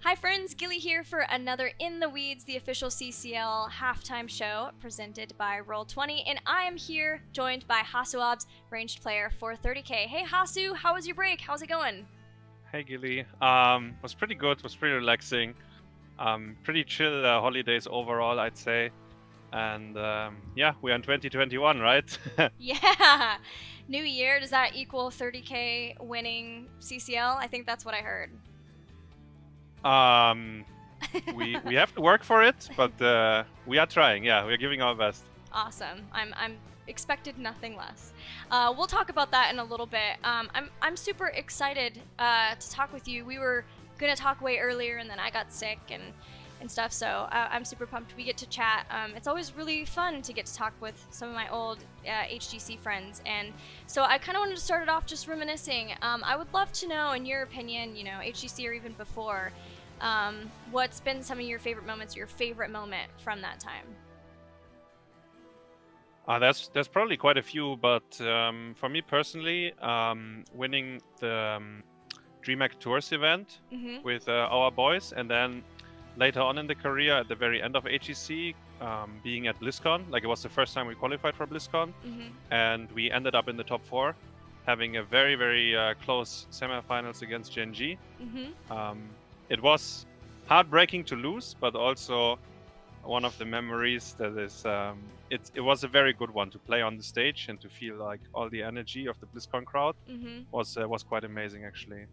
Hi friends, Gilly here for another In the Weeds, the official CCL halftime show presented by Roll20, and I am here joined by HasuObs, ranged player for 30k. Hey Hasu, how was your break? How's it going? Hey Gilly, was pretty good, was pretty relaxing, pretty chill holidays overall, I'd say. And yeah, we're in 2021, right? Yeah! New year, does that equal 30k winning CCL? I think that's what I heard. We have to work for it, but we are trying. Yeah, we're giving our best. Awesome. I'm expected nothing less. We'll talk about that in a little bit. I'm super excited to talk with you. We were gonna talk way earlier, and then I got sick and stuff. So I'm super pumped we get to chat. It's always really fun to get to talk with some of my old HGC friends, and so I kind of wanted to start it off just reminiscing. I would love to know, in your opinion, you know, HGC or even before, what's been some of your favorite moments, your favorite moment from that time? There's probably quite a few, but for me personally, winning the DreamHack Tours event with our boys, and then later on in the career, at the very end of HGC, being at BlizzCon, like it was the first time we qualified for BlizzCon, and we ended up in the top 4, having a very, very close semifinals against Gen G. It was heartbreaking to lose, but also one of the memories that is, it was a very good one to play on the stage and to feel like all the energy of the BlizzCon crowd was quite amazing, actually.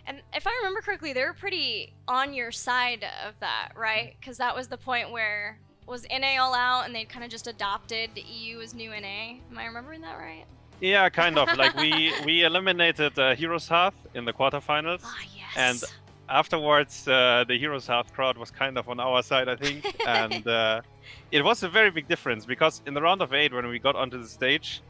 And if I remember correctly, they were pretty on your side of that, right? Because that was the point where was NA all out and they'd kind of just adopted EU as new NA. Am I remembering that right? Yeah, kind of. Like we eliminated HeroesHearth in the quarterfinals. Ah, yes. And afterwards, the HeroesHearth crowd was kind of on our side, I think. And it was a very big difference because in the round of 8, when we got onto the stage,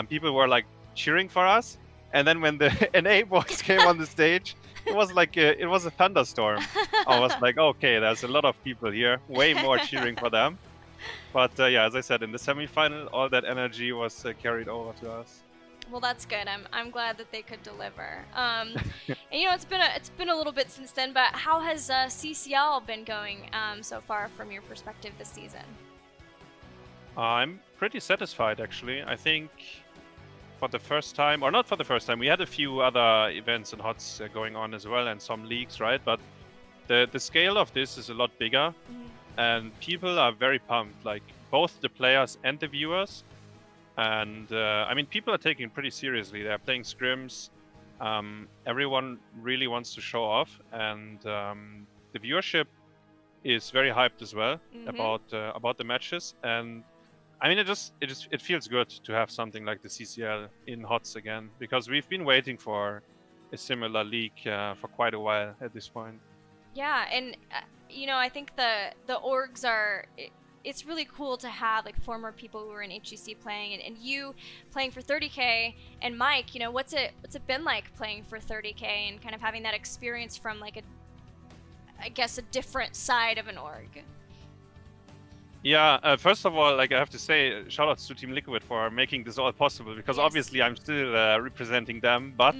people were like cheering for us. And then when the NA boys came on the stage, it was like it was a thunderstorm. I was like, okay, there's a lot of people here, way more cheering for them. But yeah, as I said, in the semifinal, all that energy was carried over to us. Well, that's good. I'm glad that they could deliver. And you know, it's been a little bit since then. But how has CCL been going so far from your perspective this season? I'm pretty satisfied, actually. I think for the first time, or not for the first time, we had a few other events and HOTS going on as well, and some leagues, right? But the scale of this is a lot bigger, and people are very pumped, like both the players and the viewers. And I mean, people are taking it pretty seriously. They're playing scrims. Everyone really wants to show off, and the viewership is very hyped as well about the matches. And I mean, it feels good to have something like the CCL in HOTS again, because we've been waiting for a similar league for quite a while at this point. Yeah, and you know, I think the orgs are. It's really cool to have like former people who were in HGC playing, and you playing for 30k, and Mike, you know, what's it been like playing for 30k and kind of having that experience from like I guess a different side of an org. Yeah, first of all, like I have to say, shout outs to Team Liquid for making this all possible, because obviously I'm still representing them, but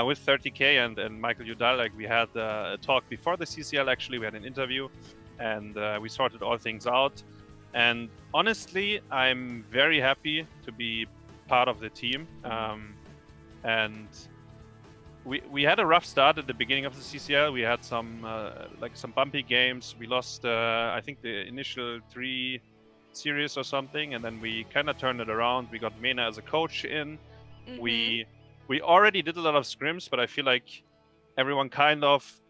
with 30k and Michael Udall, like we had a talk before the CCL, actually, we had an interview, and we sorted all things out. And honestly, I'm very happy to be part of the team. And we had a rough start at the beginning of the CCL. We had some bumpy games. We lost, I think, the initial 3 series or something, and then we kind of turned it around. We got Mena as a coach in. We already did a lot of scrims, but I feel like everyone kind of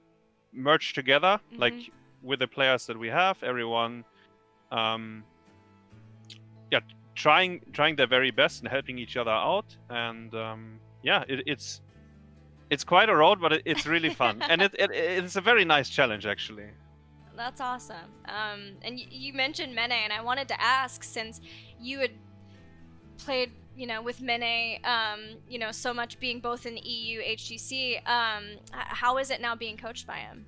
merged together, like with the players that we have. Everyone, trying their very best and helping each other out. And yeah, it's quite a road, but it's really fun. And it's a very nice challenge, actually. That's awesome. And you mentioned Mene, and I wanted to ask, since you had played, you know, with Mene, you know, so much, being both in EU, HGC, how is it now being coached by him?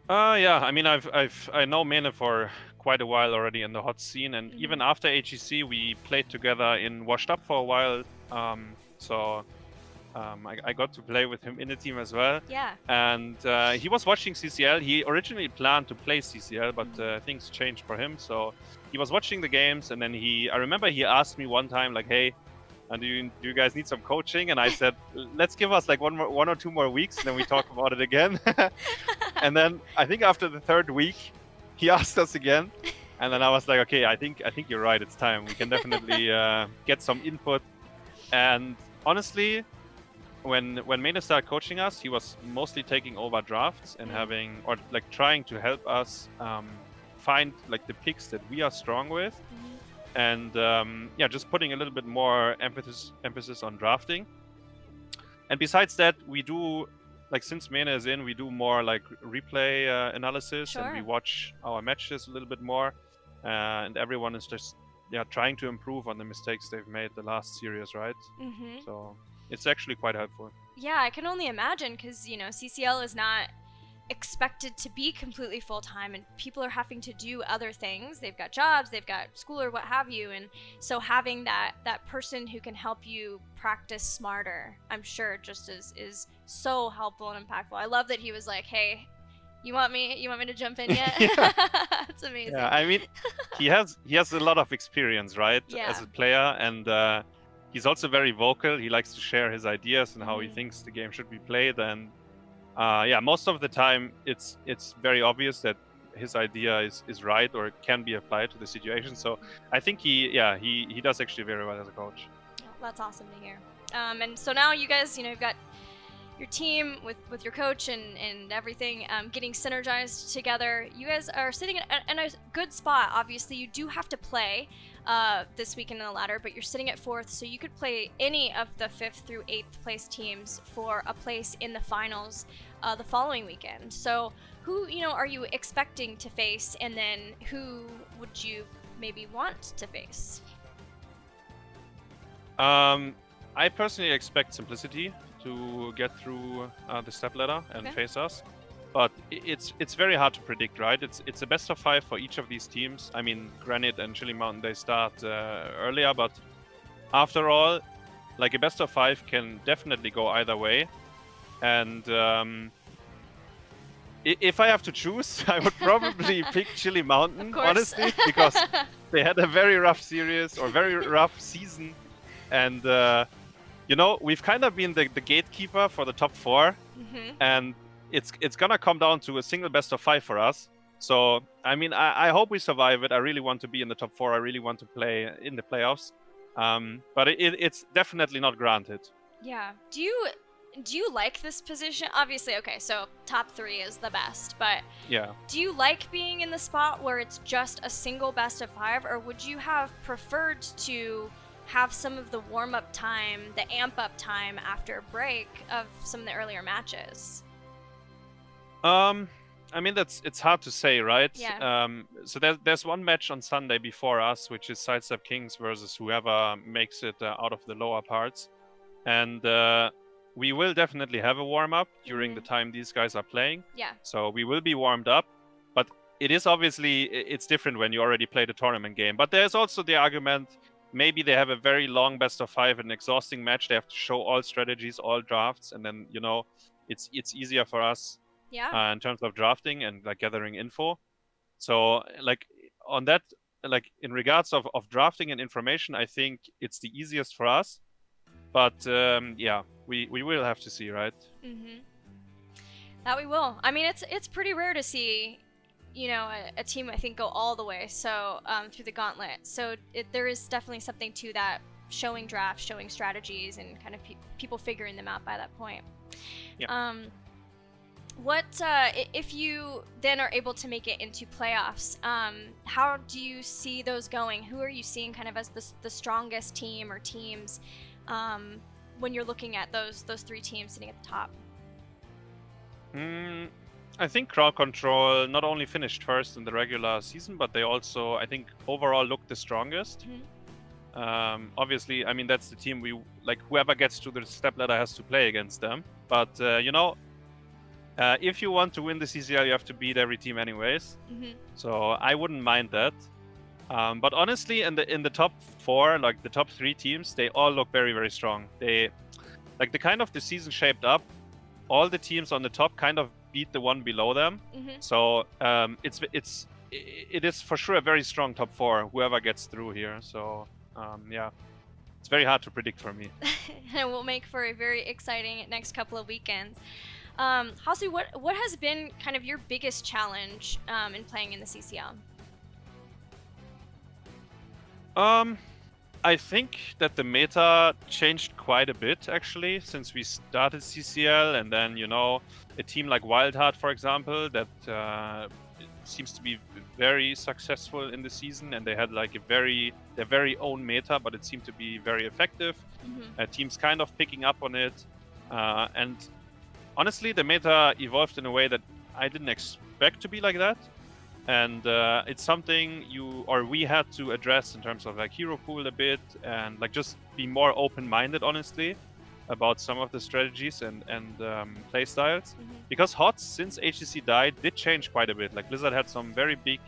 Yeah, I mean, I know Mene for quite a while already in the HOT scene, and even after HGC, we played together in Washed Up for a while. So I got to play with him in the team as well. Yeah. And he was watching CCL. He originally planned to play CCL, but things changed for him. So he was watching the games, and then I remember he asked me one time, like, "Hey, do you guys need some coaching?" And I said, "Let's give us like one or two more weeks, and then we talk about it again." And then I think after the third week, he asked us again, and then I was like, "Okay, I think you're right. It's time. We can definitely get some input." And honestly, when Mene started coaching us, he was mostly taking over drafts and trying to help us find like the picks that we are strong with, and just putting a little bit more emphasis on drafting. And besides that, we do, like, since Mene is in, we do more like replay analysis, and we watch our matches a little bit more, and everyone is just trying to improve on the mistakes they've made the last series, right? So it's actually quite helpful. Yeah, I can only imagine, because CCL is not expected to be completely full-time, and people are having to do other things. They've got jobs, they've got school, or what have you, and so having that person who can help you practice smarter, I'm sure just is so helpful and impactful. I love that he was like, "Hey, you want me to jump in yet?" That's amazing. Yeah, I mean, he has a lot of experience, right? As a player, and he's also very vocal. He likes to share his ideas and how he thinks the game should be played, and most of the time it's very obvious that his idea is right or can be applied to the situation. So I think he does actually very well as a coach. Oh, that's awesome to hear. And so now you guys, you've got your team with your coach and everything getting synergized together. You guys are sitting in a good spot. Obviously, you do have to play this weekend in the ladder, but you're sitting at 4th, so you could play any of the 5th through 8th place teams for a place in the finals the following weekend. So who are you expecting to face, and then who would you maybe want to face? I personally expect Simplicity to get through the step ladder and face us, but it's very hard to predict, right? It's a best of 5 for each of these teams. I mean, Granite and Chili Mountain, they start earlier, but after all, like, a best of 5 can definitely go either way. And if I have to choose, I would probably pick Chili Mountain, honestly, because they had a very rough series, or very rough season, and we've kind of been the gatekeeper for the top 4, and it's gonna come down to a single best of 5 for us. So I mean, I hope we survive it. I really want to be in the top 4. I really want to play in the playoffs, but it's definitely not granted. Yeah. Do you like this position? Obviously, okay, so top 3 is the best, but do you like being in the spot where it's just a single best of 5, or would you have preferred to have some of the warm-up time, the amp-up time after a break of some of the earlier matches? I mean, it's hard to say, right? Yeah. So there's one match on Sunday before us, which is Sidestep Kings versus whoever makes it out of the lower parts, and we will definitely have a warm-up during the time these guys are playing. Yeah. So we will be warmed up, but it is obviously, it's different when you already played a tournament game. But there's also the argument, maybe they have a very long best of 5, an exhausting match. They have to show all strategies, all drafts, and then it's easier for us in terms of drafting and like gathering info. So like on that, like in regards of drafting and information, I think it's the easiest for us. But we will have to see, right? That we will. I mean, it's pretty rare to see a team, I think, go all the way through the gauntlet. So there is definitely something to that, showing drafts, showing strategies, and kind of people figuring them out by that point. What if you then are able to make it into playoffs? How do you see those going? Who are you seeing kind of as the strongest team or teams when you're looking at those 3 teams sitting at the top? I think Crowd Control not only finished first in the regular season, but they also, I think, overall looked the strongest. Obviously, I mean, that's the team we like. Whoever gets to the step ladder has to play against them. But if you want to win the CCL, you have to beat every team anyways. So I wouldn't mind that. But honestly, in the top 4, like the top 3 teams, they all look very, very strong. like the kind of the season shaped up, all the teams on the top kind of beat the one below them. So it is for sure a very strong top 4, whoever gets through here. So yeah, it's very hard to predict for me. And it will make for a very exciting next couple of weekends. Hasu, what has been kind of your biggest challenge in playing in the CCL? I think that the meta changed quite a bit actually since we started CCL, and then a team like HeroesHearth, for example, that seems to be very successful in the season, and they had like their very own meta, but it seemed to be very effective. Teams kind of picking up on it, and honestly, the meta evolved in a way that I didn't expect to be like that. And it's something we had to address in terms of like hero pool a bit, and like just be more open-minded, honestly, about some of the strategies and play styles. Because HOTS, since HCC died, did change quite a bit. Like Blizzard had some very big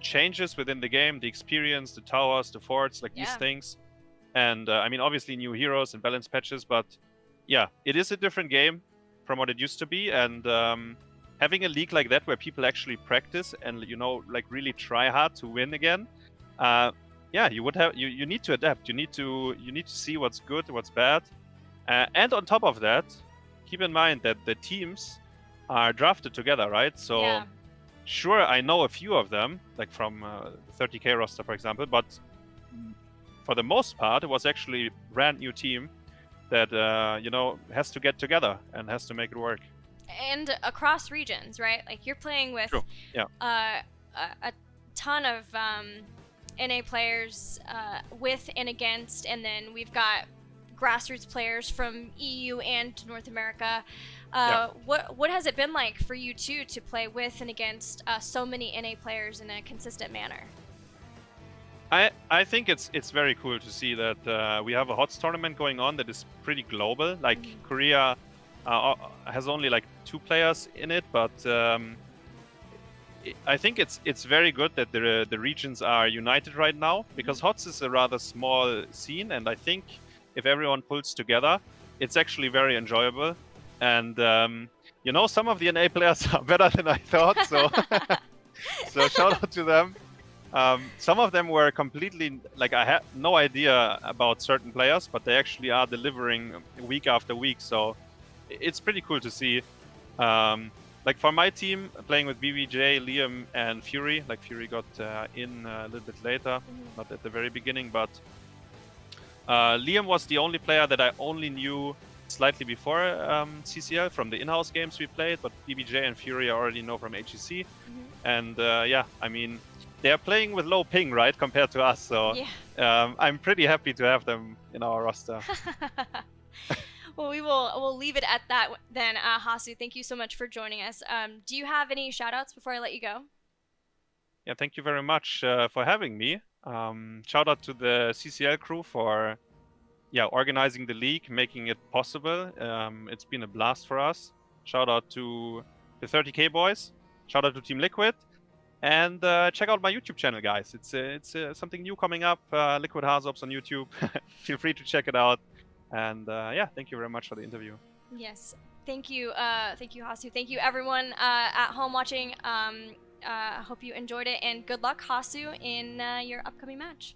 changes within the game, the experience, the towers, the forts, like these things. And I mean, obviously new heroes and balance patches, but yeah, it is a different game from what it used to be. And having a league like that where people actually practice and like really try hard to win again, yeah, you need to adapt. You need to see what's good, what's bad, and on top of that, keep in mind that the teams are drafted together, right? So sure, I know a few of them, like from the 30K roster, for example, but for the most part, it was actually a brand new team that has to get together and has to make it work. And across regions, right? Like you're playing with a ton of NA players with and against, and then we've got grassroots players from EU and North America. What has it been like for you two to play with and against so many NA players in a consistent manner? I think it's very cool to see that we have a HOTS tournament going on that is pretty global. Like Korea has only like 2 players in it, but I think it's very good that the regions are united right now, because HOTS is a rather small scene, and I think if everyone pulls together, it's actually very enjoyable. And some of the NA players are better than I thought, so so shout out to them. Some of them were completely like, I had no idea about certain players, but they actually are delivering week after week. So it's pretty cool to see. Like for my team, playing with BBJ, Liam, and Fury. Like Fury got in a little bit later, not at the very beginning, but Liam was the only player that I only knew slightly before CCL from the in-house games we played, but BBJ and Fury I already know from HEC. And yeah, I mean, they're playing with low ping, right, compared to us. So I'm pretty happy to have them in our roster. Well, we'll leave it at that then. Hasu, thank you so much for joining us. Do you have any shout-outs before I let you go? Yeah, thank you very much for having me. Shout out to the CCL crew for organizing the league, making it possible. It's been a blast for us. Shout out to the 30K boys. Shout out to Team Liquid. And check out my YouTube channel, guys. It's something new coming up. Liquid HasuObs on YouTube. Feel free to check it out. And yeah, thank you very much for the interview. Yes, thank you, Hasu. Thank you, everyone at home watching. I hope you enjoyed it, and good luck, Hasu, in your upcoming match.